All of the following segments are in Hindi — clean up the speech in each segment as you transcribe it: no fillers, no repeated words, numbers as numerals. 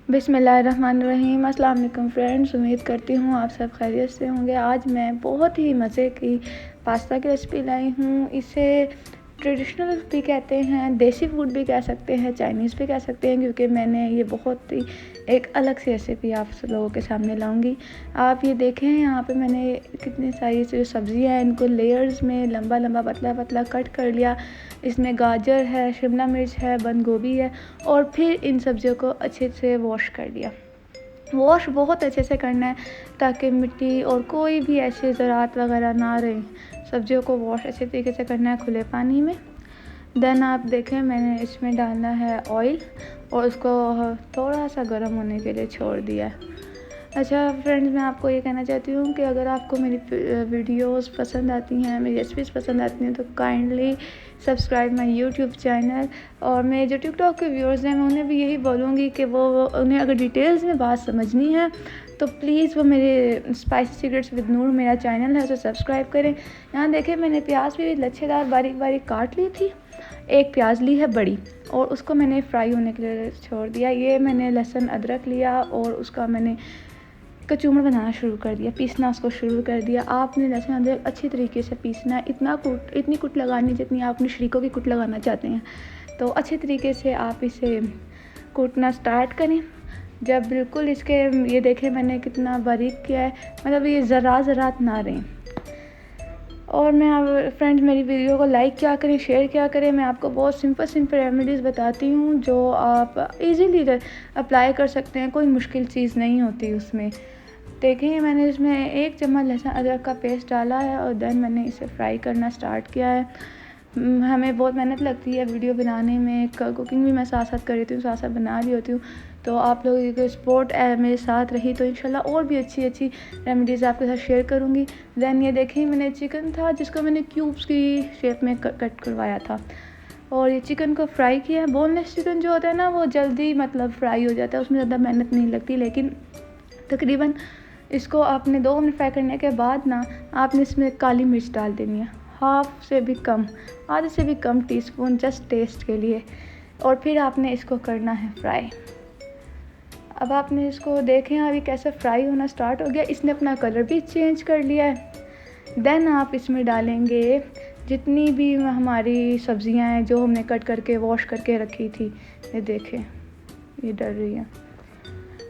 बिस्मिल्लाहिर्रहमानिर्रहीम। अस्सलाम वालेकुम फ्रेंड्स, उम्मीद करती हूँ आप सब खैरियत से होंगे। आज मैं बहुत ही मज़े की पास्ता की रेसिपी लाई हूँ। इसे ट्रेडिशनल भी कहते हैं, देसी फूड भी कह सकते हैं, चाइनीज़ भी कह सकते हैं, क्योंकि मैंने ये बहुत ही एक अलग सी रेसिपी आप सब लोगों के सामने लाऊंगी। आप ये देखें, यहाँ पे मैंने कितनी सारी जो सब्ज़ियाँ हैं इनको लेयर्स में लंबा लंबा पतला पतला कट कर लिया। इसमें गाजर है, शिमला मिर्च है, बंद गोभी है, और फिर इन सब्ज़ियों को अच्छे से वॉश कर लिया। वॉश बहुत अच्छे से करना है ताकि मिट्टी और कोई भी ऐसे ज़रात वगैरह ना रहे। सब्जियों को वॉश अच्छे तरीके से करना है खुले पानी में। देन आप देखें, मैंने इसमें डालना है ऑयल और उसको थोड़ा सा गर्म होने के लिए छोड़ दिया है। अच्छा फ्रेंड्स, मैं आपको ये कहना चाहती हूँ कि अगर आपको मेरी वीडियोस पसंद आती हैं, मेरी रेसिपीज़ पसंद आती हैं, तो kindly subscribe my YouTube channel. और मेरे जो टिकटॉक के व्यूअर्स हैं, मैं उन्हें भी यही बोलूँगी कि वो उन्हें अगर डिटेल्स में बात समझनी है तो प्लीज़ वो मेरे स्पाइसी सीक्रेट्स विद नूर मेरा चैनल है, उसे सब्सक्राइब करें। यहाँ देखें, मैंने प्याज भी लच्छेदार बारीक बारीक काट ली थी। एक प्याज ली है बड़ी और उसको मैंने फ्राई होने के लिए छोड़ दिया। ये मैंने लहसुन अदरक लिया और उसका मैंने कचूमर बनाना शुरू कर दिया, पीसना उसको शुरू कर दिया। आपने लहसुन अदरक अच्छी तरीके से पीसना है, इतनी कुट लगानी जितनी आप अपनी शरीकों की कुट लगाना चाहते हैं। तो अच्छे तरीके से आप इसे कूटना स्टार्ट करें। जब बिल्कुल इसके ये देखें मैंने कितना बारीक किया है, मतलब ये ज़रात ना रहें। और मैं अब फ्रेंड्स, मेरी वीडियो को लाइक क्या करें, शेयर क्या करें। मैं आपको बहुत सिंपल रेमेडीज़ बताती हूँ जो आप इजीली अप्लाई कर सकते हैं। कोई मुश्किल चीज़ नहीं होती उसमें। देखिए, मैंने इसमें 1 चम्मच लहसुन अदरक का पेस्ट डाला है और देन मैंने इसे फ्राई करना स्टार्ट किया है। हमें बहुत मेहनत लगती है वीडियो बनाने में, कुकिंग भी मैं साथ साथ कर रही हूँ, साथ साथ बना रही होती हूँ। तो आप लोगों की सपोर्ट मेरे साथ रही तो इंशाल्लाह और भी अच्छी रेमेडीज़ आपके साथ शेयर करूँगी। देन ये देखें, मैंने चिकन था जिसको मैंने क्यूब्स की शेप में कट करवाया था और ये चिकन को फ्राई किया है। बोनलेस चिकन जो होता है ना, वो जल्दी मतलब फ्राई हो जाता है, उसमें ज़्यादा मेहनत नहीं लगती। लेकिन तकरीबन इसको आपने 2 मिनट फ्राई करने के बाद ना आपने इसमें काली मिर्च डाल देनी है, हाफ से भी कम, आधे से भी कम टीस्पून, जस्ट टेस्ट के लिए। और फिर आपने इसको करना है फ्राई। अब आपने इसको देखें अभी कैसे फ्राई होना स्टार्ट हो गया, इसने अपना कलर भी चेंज कर लिया है। देन आप इसमें डालेंगे जितनी भी हमारी सब्जियां हैं जो हमने कट करके वॉश करके रखी थी। ये देखें, ये डल रही है।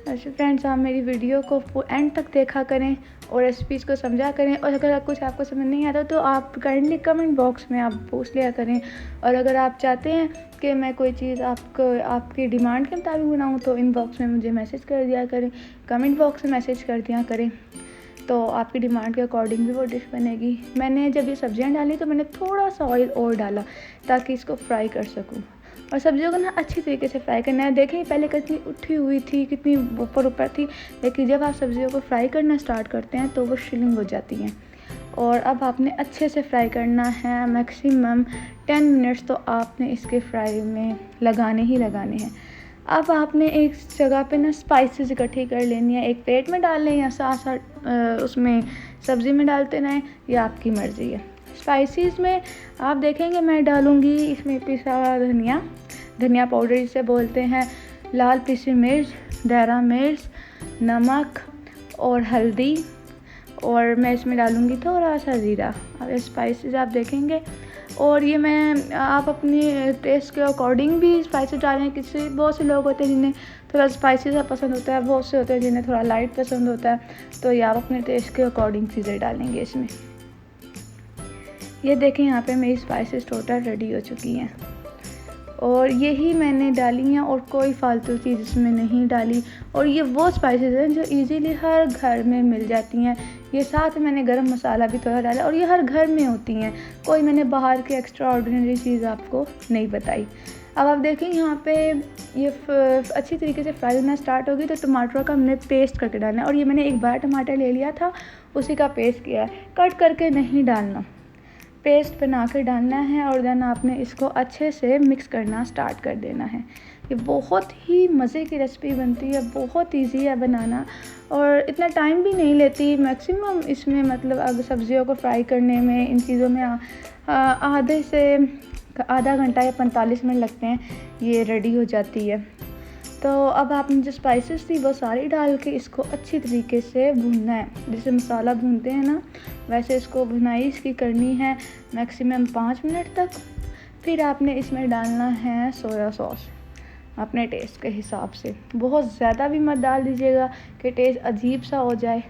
अच्छा फ्रेंड्स, आप मेरी वीडियो को एंड तक देखा करें और रेसिपीज़ को समझा करें। और अगर कुछ आपको समझ नहीं आता तो आप काइंडली कमेंट बॉक्स में आप पूछ लिया करें। और अगर आप चाहते हैं कि मैं कोई चीज़ आपकी डिमांड के मुताबिक बनाऊँ तो इनबॉक्स में मुझे मैसेज कर दिया करें, कमेंट बॉक्स में मैसेज कर दिया करें, तो आपकी डिमांड के अकॉर्डिंग भी वो डिश बनेगी। मैंने जब ये सब्जियां डाली तो मैंने थोड़ा सा ऑयल और डाला ताकि इसको फ्राई कर सकूं। और सब्जियों को ना अच्छी तरीके से फ्राई करना है। देखें पहले कितनी उठी हुई थी, कितनी ऊपर थी, लेकिन जब आप सब्जियों को फ्राई करना स्टार्ट करते हैं तो वो शिलिंग हो जाती हैं। और अब आपने अच्छे से फ्राई करना है, मैक्सिमम 10 मिनट्स तो आपने इसके फ्राई में लगाने ही लगाने हैं। अब आपने एक जगह पे ना स्पाइसेस इकट्ठी कर लेनी है, एक प्लेट में डाल लें या साथ साथ उसमें सब्ज़ी में डालते रहें, यह आपकी मर्ज़ी है। स्पाइसेस में आप देखेंगे मैं डालूँगी इसमें पिसा धनिया पाउडर जिसे बोलते हैं, लाल पिसी मिर्च, देरा मिर्च, नमक और हल्दी, और मैं इसमें डालूँगी थोड़ा सा ज़ीरा। अब स्पाइसेस आप देखेंगे, और ये मैं आप अपनी टेस्ट के अकॉर्डिंग भी स्पाइसेस डालें। बहुत से लोग होते हैं जिन्हें थोड़ा स्पाइसी सा पसंद होता है, बहुत से होते हैं जिन्हें थोड़ा लाइट पसंद होता है, तो ये आप अपने टेस्ट के अकॉर्डिंग चीज़ें डालेंगे इसमें। ये देखें, यहाँ पे मेरी स्पाइसेस टोटल रेडी हो चुकी हैं और यही मैंने डाली हैं और कोई फालतू चीज़ इसमें नहीं डाली। और ये वो स्पाइसेस हैं जो इजीली हर घर में मिल जाती हैं। ये साथ मैंने गरम मसाला भी थोड़ा डाला और ये हर घर में होती हैं, कोई मैंने बाहर की एक्स्ट्रा ऑर्डिनरी चीज़ आपको नहीं बताई। अब आप देखें यहाँ पे ये अच्छी तरीके से फ्राई होना स्टार्ट होगी तो टमाटर का हमने पेस्ट करके डालना है। और ये मैंने एक बड़ा टमाटर ले लिया था, उसी का पेस्ट किया है, कट करके नहीं डालना, पेस्ट बना कर डालना है। और देन आपने इसको अच्छे से मिक्स करना स्टार्ट कर देना है। ये बहुत ही मज़े की रेसिपी बनती है, बहुत इजी है बनाना और इतना टाइम भी नहीं लेती। मैक्सिमम इसमें मतलब अब सब्जियों को फ्राई करने में, इन चीज़ों में आधा घंटा या 45 मिनट लगते हैं, ये रेडी हो जाती है। तो अब आपने जो स्पाइसेस थी वो सारी डाल के इसको अच्छी तरीके से भूनना है। जैसे मसाला भूनते हैं ना, वैसे इसको भुनाई इसकी करनी है मैक्सिमम 5 मिनट तक। फिर आपने इसमें डालना है सोया सॉस अपने टेस्ट के हिसाब से। बहुत ज़्यादा भी मत डाल दीजिएगा कि टेस्ट अजीब सा हो जाए।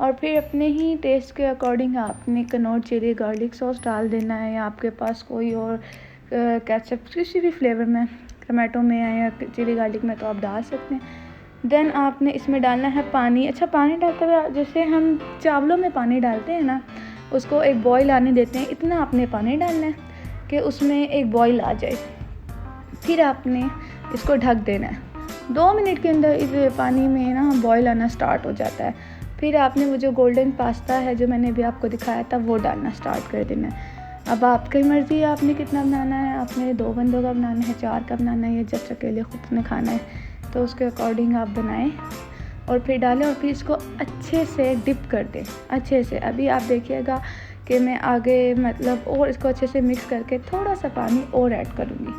और फिर अपने ही टेस्ट के अकॉर्डिंग आपने कनौर चिली गार्लिक सॉस डाल देना है, या आपके पास कोई और केचप किसी भी फ्लेवर में, टमाटो में या चिली गार्लिक में, तो आप डाल सकते हैं। देन आपने इसमें डालना है पानी। अच्छा, पानी डालते हुए जैसे हम चावलों में पानी डालते हैं ना, उसको एक बॉईल आने देते हैं, इतना आपने पानी डालना है कि उसमें एक बॉईल आ जाए। फिर आपने इसको ढक देना है। 2 मिनट के अंदर इस पानी में ना बॉईल आना स्टार्ट हो जाता है। फिर आपने वो जो गोल्डन पास्ता है जो मैंने अभी आपको दिखाया था वो डालना स्टार्ट कर देना है। अब आपकी मर्ज़ी है आपने कितना बनाना है। आपने 2 बंदों का बनाना है, 4 का बनाना है, या जब अकेले खुद ने खाना है तो उसके अकॉर्डिंग आप बनाएं। और फिर डालें और फिर इसको अच्छे से डिप कर दें, अच्छे से। अभी आप देखिएगा कि मैं आगे मतलब और इसको अच्छे से मिक्स करके थोड़ा सा पानी और ऐड करूँगी,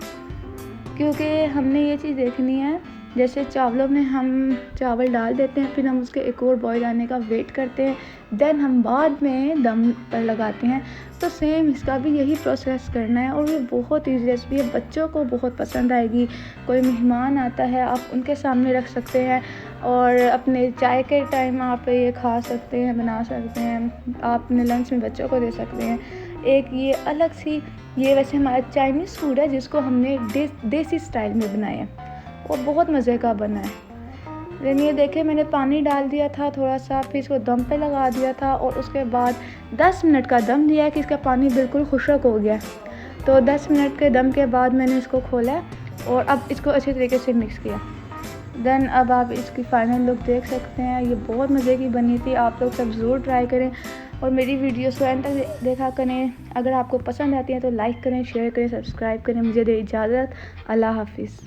क्योंकि हमने ये चीज़ देखनी है। जैसे चावलों में हम चावल डाल देते हैं, फिर हम उसके एक और बॉईल आने का वेट करते हैं, देन हम बाद में दम पर लगाते हैं। तो सेम इसका भी यही प्रोसेस करना है। और ये बहुत ईजी रेसिपी है, बच्चों को बहुत पसंद आएगी। कोई मेहमान आता है आप उनके सामने रख सकते हैं, और अपने चाय के टाइम आप ये खा सकते हैं, बना सकते हैं। आप अपने लंच में बच्चों को दे सकते हैं। एक ये अलग सी, ये वैसे हमारा चाइनीज़ फूड है जिसको हमने देसी स्टाइल में बनाया है, वो बहुत मज़े का बना है। लेकिन ये देखे मैंने पानी डाल दिया था थोड़ा सा, फिर इसको दम पे लगा दिया था, और उसके बाद 10 मिनट का दम दिया कि इसका पानी बिल्कुल खुश्क हो गया। तो 10 मिनट के दम के बाद मैंने इसको खोला और अब इसको अच्छे तरीके से मिक्स किया। देन अब आप इसकी फ़ाइनल लुक देख सकते हैं। ये बहुत मज़े की बनी थी, आप लोग सब ज़रूर ट्राई करें और मेरी वीडियोस को एंड तक देखा करें। अगर आपको पसंद आती है तो लाइक करें, शेयर करें, सब्सक्राइब करें। मुझे दे इजाज़त, अल्लाह हाफिज़।